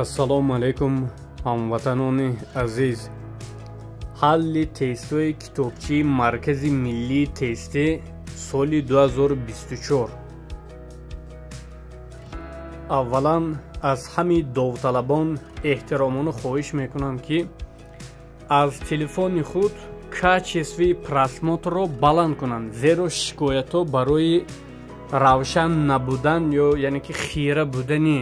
ассалому алайкум ҳамватанони азиз. ҳалли тестҳои китобчии маркази миллии тестӣ соли 2024. аввалан аз ҳами довталабон эҳтиромона хоҳиш мекунам ки аз телефони худ качествои просмотрро баланд кунанд, зеро шикоятҳо барои равшан набудан ё яъне ки хира будани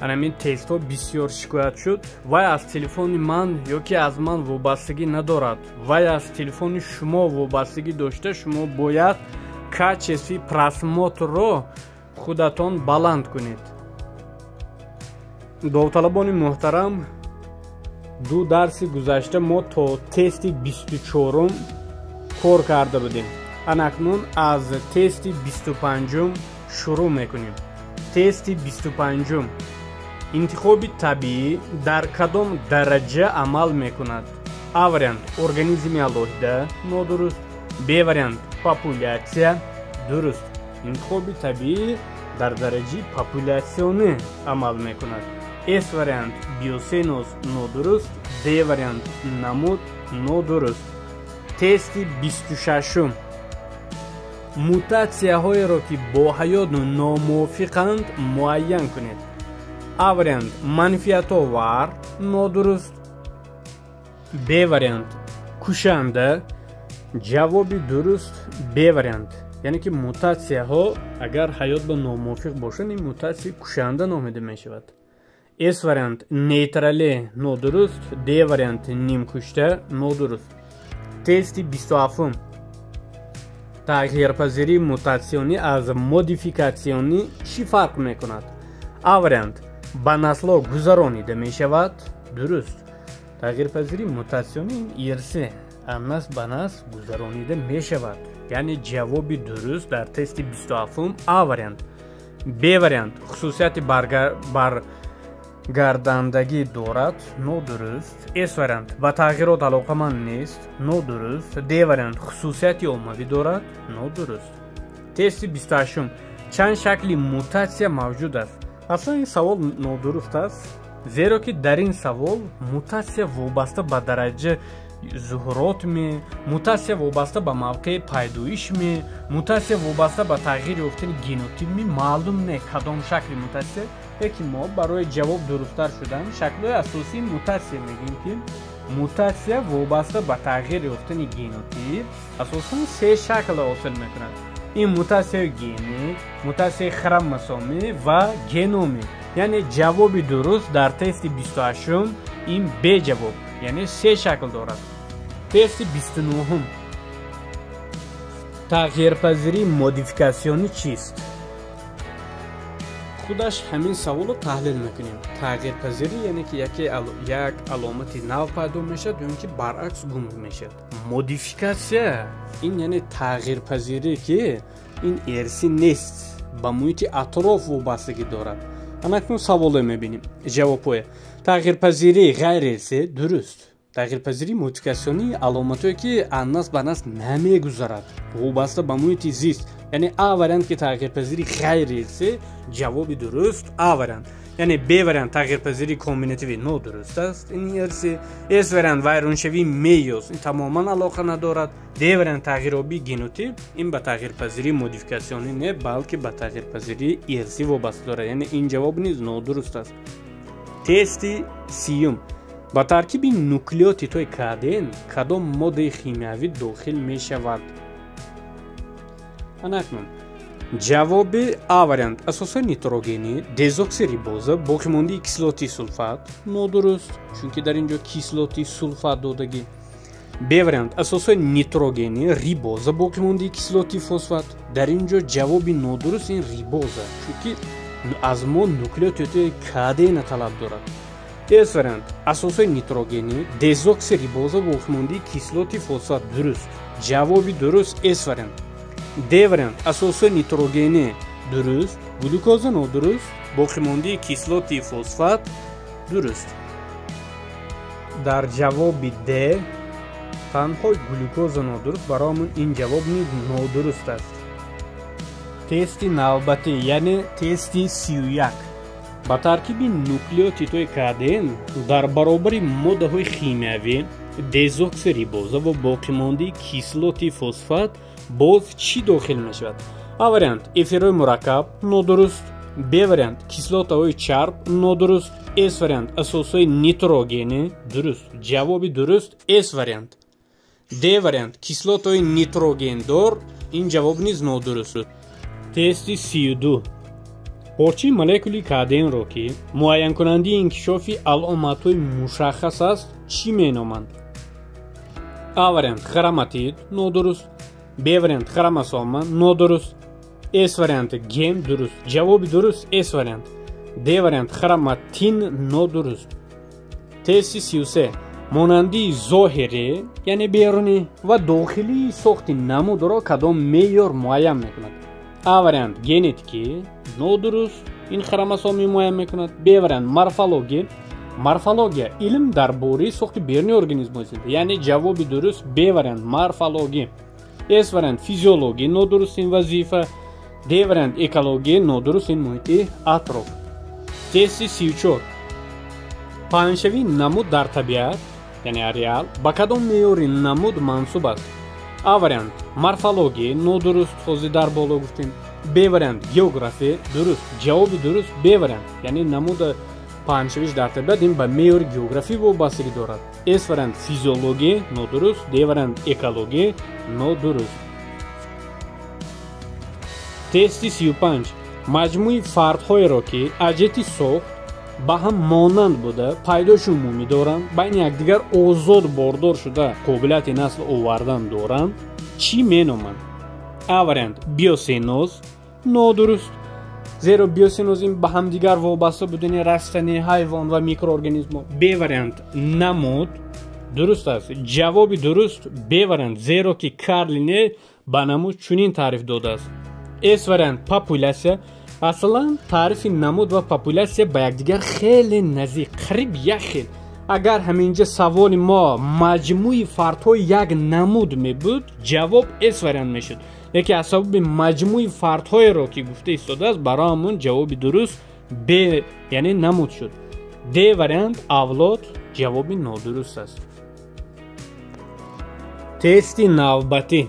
анамин тестҳо бисёр шикоят шуд. вай аз телефони ман ё ки аз ман вобастагӣ надорад, вай аз телефони шумо вобастагӣ дошта, шумо бояд качествои просмотрро худатон баланд кунед. довталабони муҳтарам, ду дарси гузашта мо то тести 24 кор карда будем. анакнун аз тести 25 шурӯъ мекунем. тести 25 интихоби табиӣ дар кадом дараҷа амал мекунад? А вариант организми алоҳида, нодуруст. Б вариант популятсия, дуруст. интихоби табиӣ дар дараҷаи популятсионӣ амал мекунад. С вариант биосинус, нодуруст. Д вариант намуд, нодуруст. тести 26 мутатсияҳоеро ки бо ҳаёт номувофиқанд муайян кунед. А вариант манфиатовар, нодуруст. Б вариант кушанда. ҷавоби дуруст Б вариант. яъне ки мутатсияҳо агар ҳаёт ба номувофиқ бошад, ин мутатсияи кушанда номида мешавад. С вариант нейтрале, нодуруст. Д вариант нимкушта, нодуруст. тести 27 тағйирпазирии мутатсионӣ аз модификатсионӣ чӣ фарқ мекунад? А вариант ба наслҳо гузаронида мешавад, дуруст. тағйирпазирии мутатсионӣ ирси аз насл ба насл гузаронида мешавад, яъне ҷавоби дуруст дар тести 27 А вариант. Б вариант хусусияти баргардандагӣ дорад, нодуруст. С вариант ба тағйирот алоқаманд нест, нодуруст. Д вариант хусусияти оммавӣ дорад, нодуруст. тести 28 чанд шакли мутатсия мавҷуд аст? аслан ин савол нодуруст аст, зеро ки дар ин савол мутатсия вобаста ба дараҷа зуҳуротми, мутатсия вобаста ба мавқеи пайдоишми, мутатсия вобаста ба тағйир ёфтани генотипми маълум не кадом шакли мутатсия. ки мо барои ҷавоб дурусттар шудан шаклҳои асосии мутатсия мегӯем ки мутатсия вобаста ба тағйир ёфтани генотип асосан се шакл ҳосил мекунад. ин мутатсияи генӣ, мутатсияи хромосомӣ ва геномӣ. яъне ҷавоби дуруст дар тести 28 ин Б ҷавоб, яъне се шакл дорад. тести 29 тағйирпазирии модификатсионӣ чист? худаш ҳамин саволро таҳлил мекунем. тағйирпазирӣ яъне ки як аломати нав пайдо мешад ё ин ки баръакс гум мешад. модификатсия ин яъне тағйирпазирӣ ки ин эрсӣ нест, ба муҳити атроф вобастагӣ дорад. анакнун саволе мебинем. ҷавобҳое: тағйирпазирии ғайриэрсӣ, дуруст. тағйирпазирии модификатсионӣ аломатое ки аз насл ба насл намегузарад, вобаста ба муҳити зист, яъне А вариант ки тағйирпазирии ғайриэрсӣ, ҷавоби дуруст А вариант. яъне Б вариант тағйирпазирии комбинативӣ нодуруст аст, ин эрсӣ. С вариант вайроншавии мейёз, ин тамоман алоқа надорад. Д вариант тағйирёбии генотип, ин ба тағйирпазирии модификатсионӣ не, балки ба тағйирпазирии эрсӣ вобаста дорад, яъне ин ҷавоб низ нодуруст аст. тести 30 ба таркиби нуклеотидҳои каден кадом моддаи химиявӣ дохил мешавад? анакнун ҷавоби А вариант асосҳои нитрогенӣ, дезоксирибоза, боқимондии кислоти сулфат, нодуруст, чунки дар ин ҷо кислоти сулфат додагӣ. Б вариант асосҳои нитрогенӣ, рибоза, боқимондии кислоти фосфат. дар ин ҷо ҷавоби нодуруст ин рибоза, чунки аз мо нуклеотидҳои кадена талаб дорад. С вариант асосҳои нитрогенӣ, дезоксирибоза, боқимондии кислоти фосфат, дуруст. ҷавоби дуруст С вариант. Д вариант асосҳои нитрогенӣ, дуруст. глюкоза, нодуруст. боқимондии кислоти фосфат, дуруст. дар ҷавоби Д танҳо глюкоза нодуруст, бароямон ин ҷавоб низ нодуруст аст. тести навбатӣ, яъне тести 31 ба таркиби нуклеотидҳои каден дар баробари моддаҳои химиявӣ дезоксирибоза ва боқимондии кислоти фосфат боз чӣ дохил мешавад? А вариант эфирҳои мураккаб нодуруст. Б вариант кислотаҳои чарб нодуруст. С вариант асосҳои нитрогенӣ дуруст. Ҷавоби дуруст С вариант. Д вариант кислотаҳои нитрогендор, ин ҷавоб низ нодуруст. Тести 32. порчаи молекулаи каденро ки муайянкунандии инкишофи аломатҳои мушаххас аст чӣ меноманд? А вариант хроматид нодуруст. Б вариант хромосома нодуруст. С вариант ген дуруст. Ҷавоби дуруст С вариант. Д вариант хроматин нодуруст. Тести 33. монандии зоҳирӣ яъне берунӣ ва дохилии сохти намудро кадом меъёр муайян мекунад? А вариант генетикӣ нодуруст, ин хромосоми муайян мекунад. Б вариант морфология. Морфология илм дар бораи сохти берунии организмҳост, яъне ҷавоби дуруст Б вариант морфология. С вариант физиология нодуруст, ин вазифа. Д вариант экология нодуруст, ин муҳити атроф. Тести 34. паҳншавии намуд дар табиат яъне ареал ба кадом меъёри намуд мансуб аст? А вариант морфология нодуруст, ҳозир дар боло гуфтем. Б вариант география дуруст. Ҷавоби дуруст Б вариант, яъне намуда паҳншавиш дар табиат ин ба меъёри географӣ вобастагӣ дорад. С вариант физиология нодуруст. Д вариант экология нодуруст. Тести 35. маҷмӯи фардҳоеро ки аҷети сохт ба ҳам монанд буда пайдоиши умумӣ доранд, байни якдигар озод бордор шуда қобилияти насл овардан доранд чӣ меноманд? А вариант биосиноз нодуруст, зеро биосиноз ин ба ҳамдигар вобаста будани растанӣ, ҳайвон ва микроорганизмҳо. Б вариант намуд дуруст аст. Ҷавоби дуруст Б вариант, зеро ки Карл Линне ба намуд чунин таъриф додааст. С вариант популясия. аслан таърифи намуд ва популясия ба якдигар хеле наздик, қариб як хел. агар ҳаминҷа саволи мо маҷмӯи фардҳои як намуд мебуд, ҷавоб С вариант мешуд. лекин аз сабаби маҷмӯи фардҳоеро ки гуфта истодааст, бароямон ҷавоби дуруст Б яъне намуд шуд. Д вариант авлод ҷавоби нодуруст аст. Тести навбатӣ.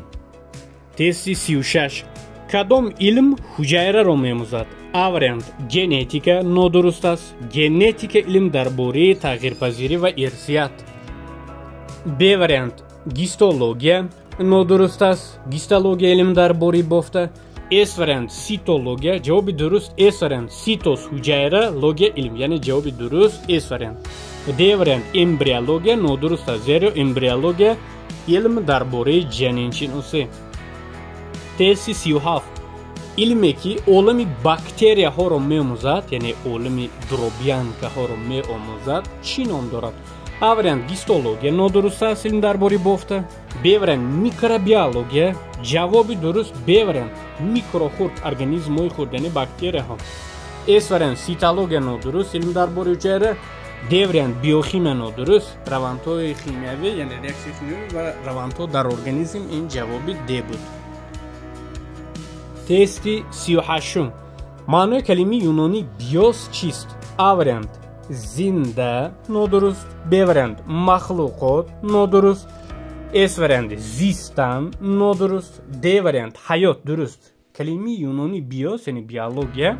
Тести 36. кадом илм ҳуҷайраро меомӯзад? А вариант генетика нодуруст аст. Генетика илм дар бораи тағйирпазирӣ ва ирсият. Б вариант гистология нодуруст аст. Гистология илм дар бораи бофта. С вариант ситология ҷавоби дуруст С вариант. ситос ҳуҷайра, логия илм, яъне ҷавоби дуруст С вариант. Д вариант эмбриология нодуруст аст, зеро эмбриология илм дар бораи ҷаниншиносӣ. Тести 37. илме ки олами бактерияҳоро меомӯзад, яъне олами дробянкаҳоро меомӯзад чӣ ном дорад? А вариант гистология нодуруст аст, илм дар бораи бофта. Б вариант микробиология ҷавоби дуруст Б вариант, микрохурд организмҳои хурд яъне бактерияҳо. С вариант ситология нодуруст, илм дар бораи ҳуҷайра. Д вариант биохимия нодуруст, равандҳои химиявӣ яъне реаксияи химиявӣ ва равандҳо дар организм, ин ҷавоби Д буд. Тести 38. маънои калимаи юнонӣ биос чист? А вариант зинда нодуруст. Б вариант махлуқот нодуруст. С вариант зистан нодуруст. Д вариант ҳаёт дуруст. калимаи юнонӣ биос яъне биология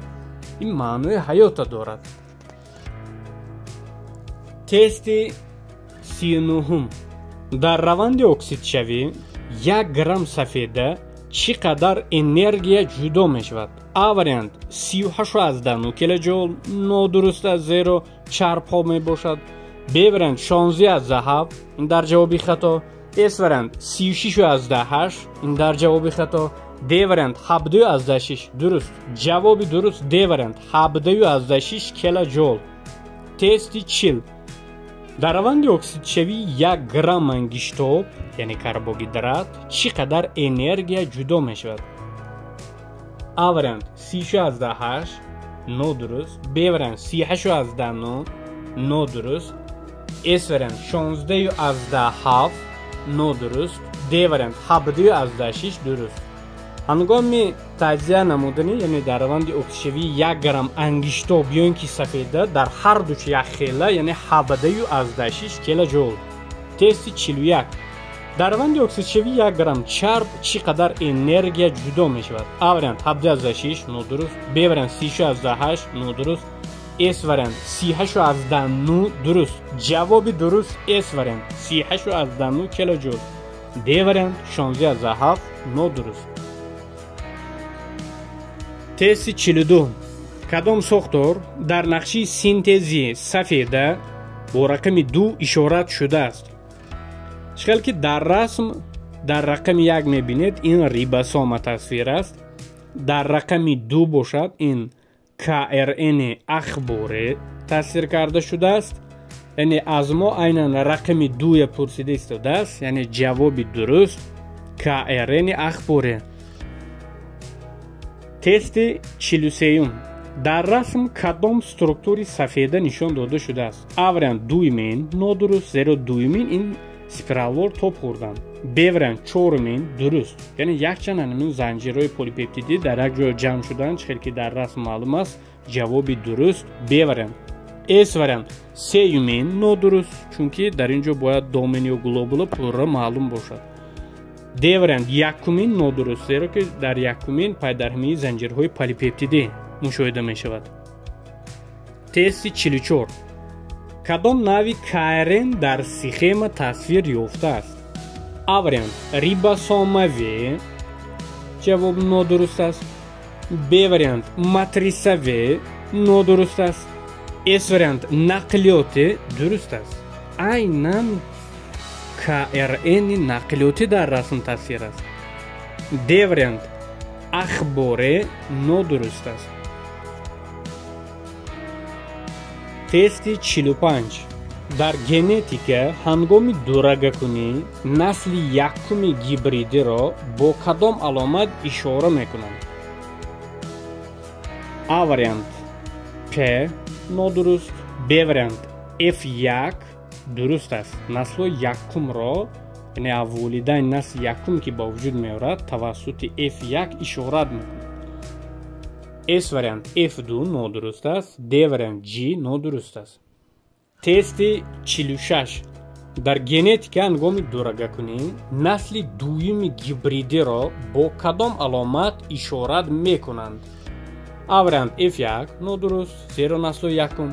ин маънои ҳаёта дорад. Тести 39. дар раванди оксидшавӣ 1 грамм сафеда чӣ қадар энергия ҷудо мешавад? А вариант 38 килоҷоул нодуруст аст, зеро чарбҳо мебошад. Б вариант 16,7 ин дар ҷавоби хато. С вариант 36,8 ин дар ҷавоби хато. Д вариант 17,6 дуруст. ҷавоби дуруст Д вариант 17,6 килоҷоул. Тести 40. дар раванди оксидшавӣ 1 грамм ангиштоб яъне карбогидрат чӣ қадар энергия ҷудо мешавад? А вариант 36,8 нодуруст. Б вариант 38,9 нодуруст. С вариант 16,7 нодуруст. Д вариант 17,6 дуруст. ҳангоми таҷзия намудани яъне дар раванди офтшавии 1 грамм ангиштоб ё ки сафеда дар ҳар дуч як хела яъне 7,6 килоҷоул. Тести 41. дар раванди оксидшавии 1 грамм чарб чӣ қадар энергия ҷудо мешавад? А вариант 7,6 нодуруст, Б вариант 36,8 нодуруст, С вариант 38,9 дуруст. ҷавоби дуруст С вариант 38,9 килоҷоул. Д вариант 16,7 нодуруст. Тести 42. кадом сохтор дар нақши синтези сафеда бо рақами 2 ишорат шудааст? шикал ки дар расм дар рақами 1 мебинед ин рибосома тасвир аст, дар рақами 2 бошад ин КРН ахборе тасвир карда шудааст, яъне аз мо айнан рақами 2 пурсида истодааст, яъне ҷавоби дуруст КРН ахборе. Тести 43. дар расм кадом структури сафеда нишон дода шудааст? А вариант дуюмин нодуруст, зеро дуюмин ин спиралвор топ хӯрдан. Б вариант 4 дуруст, яъне якчанд анамин занҷирҳои полипептидӣ дар як ҷо ҷамъ шуданд, чихел ки дар расм маълум аст. ҷавоби дуруст Б вариант. С вариант 3 нодуруст, чунки дар ин ҷо бояд домен ё глобула пурра маълум бошад. Д вариант 1 нодуруст, зеро ки дар 1 пайдарҳамии занҷирҳои полипептидӣ мушоҳида мешавад. Тести 44. кадом нави КРН дар схема тасвир ёфтааст? А вариант рибосомавӣ, ҷавоб нодуруст аст. Б вариант матрисавӣ, нодуруст аст. С вариант нақлиётӣ, дуруст аст. Айнан КРН нақлиётӣ дар расм тасвир аст. Д вариант ахборе, нодуруст аст. тести 45. дар генетика ҳангоми дурагакунӣ насли якуми гибридиро бо кадом аломат ишора мекунанд? А вариант П нодуруст, Б вариант F1 дуруст аст. насло якумро яъне авволидаи насли якум ки ба вуҷуд меорад тавассути F1 ишорат мекунад. С вариант F2 нодуруст аст. Д вариант G нодуруст аст. тести 46. дар генетика ҳангоми дурагакунӣ насли дуюми гибридиро бо кадом аломат ишорат мекунанд? А вариант F1 нодуруст, зеро наслои якум.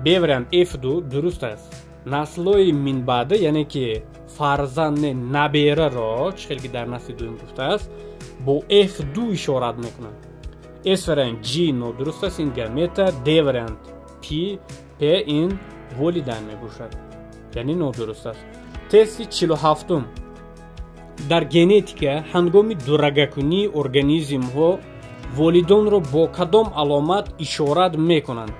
Б вариант F2 дуруст аст. наслои минбаъда яъне ки фарзанди набераро чихел ки дар насли дуюм гуфтааст бо F2 ишорат мекунанд. С вариант G нодуруст аст, ин гамета. Д вариант P ин волидайн мебошад, яъне нодуруст аст. тести 47. дар генетика ҳангоми дурагакунии организмҳо волидонро бо кадом аломат ишорат мекунанд?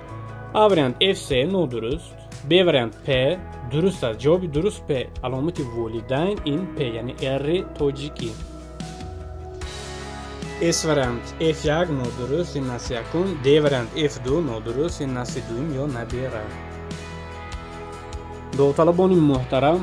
А вариант F3 нодуруст, Б вариант П дуруст аст. ҷавоби дуруст П. аломати волидайн ин П, яъне R тоҷикӣ. С вариант F1 нодуруст, ин насли якум. Д вариант F2 нодуруст, ин насли дуюм ё набера. довталабони муҳтарам,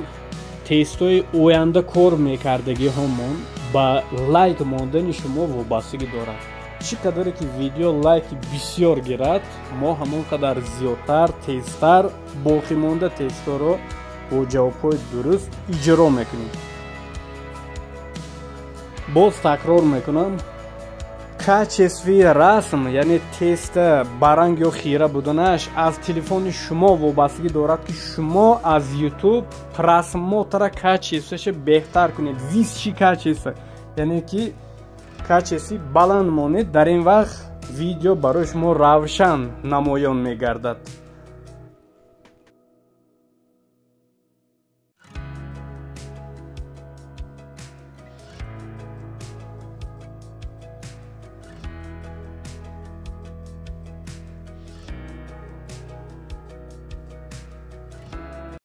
тестҳои оянда кор мекардагиҳомон ба лайк мондани шумо вобастагӣ дорад. чӣ қадаре ки видео лайки бисёр гирад, мо ҳамон қадар зиёдтар, тезтар боқимонда тестҳоро бо ҷавобҳои дуруст иҷро мекунем. боз такрор мекунам, качествои расм яъне теста баранг ё хира буданаш аз телефони шумо вобастагӣ дорад ки шумо аз YouTube просмотра качествояша беҳтар кунед. висши качество яъне ки качествои баланд монед, дар ин вақт видео барои шумо равшан намоён мегардад.